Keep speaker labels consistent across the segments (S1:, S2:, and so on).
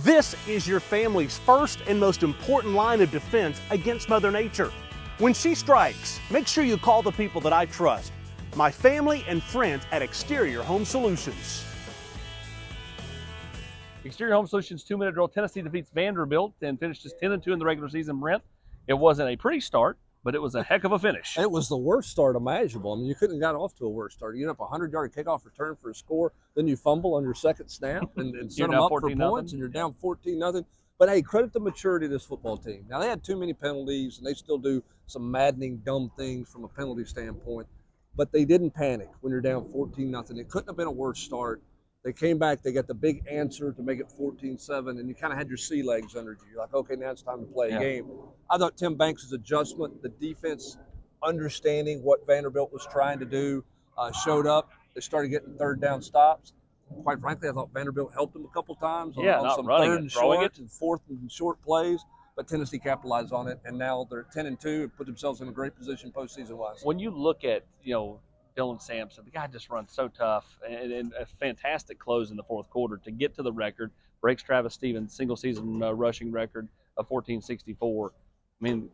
S1: This is your family's first and most important line of defense against Mother Nature. When she strikes, make sure you call the people that I trust, my family and friends at Exterior Home Solutions.
S2: Exterior Home Solutions 2-minute drill. Tennessee defeats Vanderbilt and finishes 10-2 in the regular season. Brent, it wasn't a pretty start, but it was a heck of a finish.
S3: It was the worst start imaginable. I mean, you couldn't have got off to a worse start. You end up a 100-yard kickoff return for a score, then you fumble on your second snap and set them up for points, and you're down 14-0. But hey, credit the maturity of this football team. Now, they had too many penalties, and they still do some maddening, dumb things from a penalty standpoint, but they didn't panic when you're down 14-0. It couldn't have been a worse start. They came back, they got the big answer to make it 14-7, and you kind of had your sea legs under you. You're like, okay, now it's time to play a game. I thought Tim Banks' adjustment, the defense understanding what Vanderbilt was trying to do, showed up. They started getting third down stops. Quite frankly, I thought Vanderbilt helped them a couple times on some third and short and fourth and short plays, but Tennessee capitalized on it, and now they're 10-2 and put themselves in a great position postseason-wise.
S2: When you look at, Dylan Sampson, the guy just runs so tough, and a fantastic close in the fourth quarter to get to the record, breaks Travis Stevens' single-season rushing record of 1464. I mean,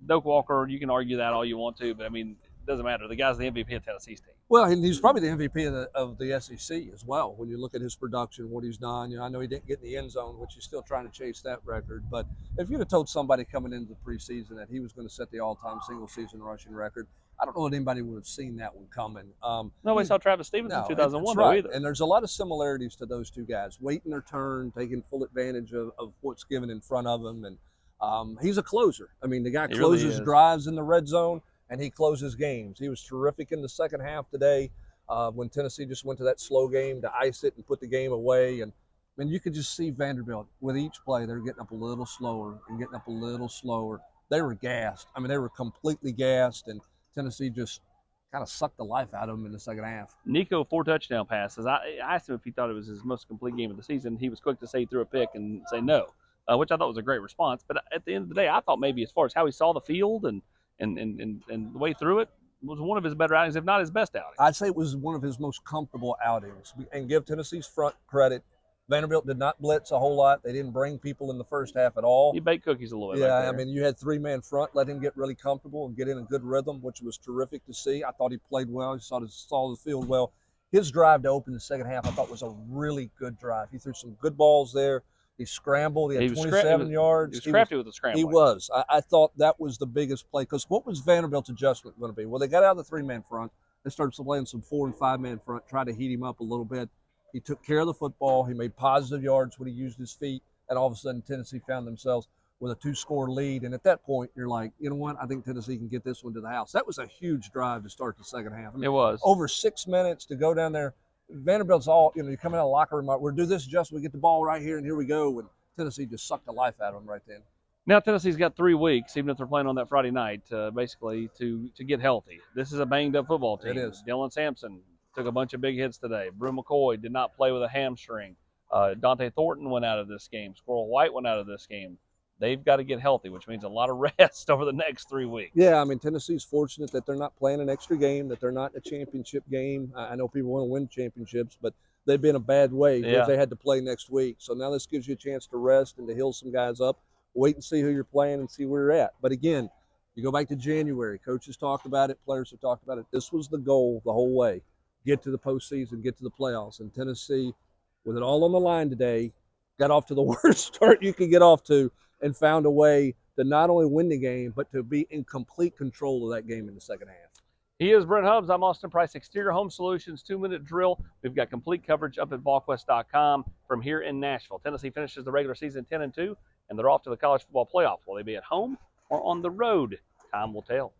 S2: Doak Walker, you can argue that all you want to, but I mean, it doesn't matter. The guy's the MVP of Tennessee's team.
S3: Well, he's probably the MVP of the SEC as well. When you look at his production, what he's done, I know he didn't get in the end zone, which he's still trying to chase that record. But if you'd have told somebody coming into the preseason that he was going to set the all-time single-season rushing record, I don't know that anybody would have seen that one coming.
S2: Nobody saw Travis Stevens in 2001
S3: right.
S2: either.
S3: And there's a lot of similarities to those two guys, waiting their turn, taking full advantage of what's given in front of them. And he's a closer. I mean, the guy closes drives in the red zone, and he closes games. He was terrific in the second half today when Tennessee just went to that slow game to ice it and put the game away. And you could just see Vanderbilt with each play, they're getting up a little slower and getting up a little slower. They were gassed. I mean, they were completely gassed, and Tennessee just kind of sucked the life out of them in the second half.
S2: Nico, 4 touchdown passes. I asked him if he thought it was his most complete game of the season. He was quick to say he threw a pick and say no, which I thought was a great response. But at the end of the day, I thought maybe as far as how he saw the field and the way through it, was one of his better outings, if not his best outing.
S3: I'd say it was one of his most comfortable outings. And give Tennessee's front credit. Vanderbilt did not blitz a whole lot. They didn't bring people in the first half at all.
S2: He baked cookies a little bit.
S3: Yeah, I mean, you had 3-man front, let him get really comfortable and get in a good rhythm, which was terrific to see. I thought he played well. He saw the field well. His drive to open the second half, I thought, was a really good drive. He threw some good balls there. He scrambled. He had 27 yards.
S2: He was crafty with the scramble.
S3: He was. I thought that was the biggest play, because what was Vanderbilt's adjustment going to be? Well, they got out of the 3-man front. They started playing some 4- and 5-man front, tried to heat him up a little bit. He took care of the football. He made positive yards when he used his feet. And all of a sudden, Tennessee found themselves with a 2-score lead. And at that point, you're like, you know what? I think Tennessee can get this one to the house. That was a huge drive to start the second half. I mean,
S2: it was.
S3: Over 6 minutes to go down there. Vanderbilt's all, you come out of the locker room, we'll do this adjustment. We get the ball right here, and here we go. And Tennessee just sucked the life out of them right then.
S2: Now Tennessee's got 3 weeks, even if they're playing on that Friday night, basically to get healthy. This is a banged-up football team.
S3: It is.
S2: Dylan Sampson took a bunch of big hits today. Brew McCoy did not play with a hamstring. Dante Thornton went out of this game. Squirrel White went out of this game. They've got to get healthy, which means a lot of rest over the next 3 weeks.
S3: Yeah, I mean, Tennessee's fortunate that they're not playing an extra game, that they're not in a championship game. I know people want to win championships, but they've been a bad way if they had to play next week. So now this gives you a chance to rest and to heal some guys up. Wait and see who you're playing and see where you're at. But again, you go back to January. Coaches talked about it. Players have talked about it. This was the goal the whole way. Get to the postseason, get to the playoffs. And Tennessee, with it all on the line today, got off to the worst start you could get off to and found a way to not only win the game, but to be in complete control of that game in the second half.
S2: He is Brent Hubbs. I'm Austin Price, Exterior Home Solutions 2-minute drill. We've got complete coverage up at Volquest.com from here in Nashville. Tennessee finishes the regular season 10-2, and they're off to the college football playoff. Will they be at home or on the road? Time will tell.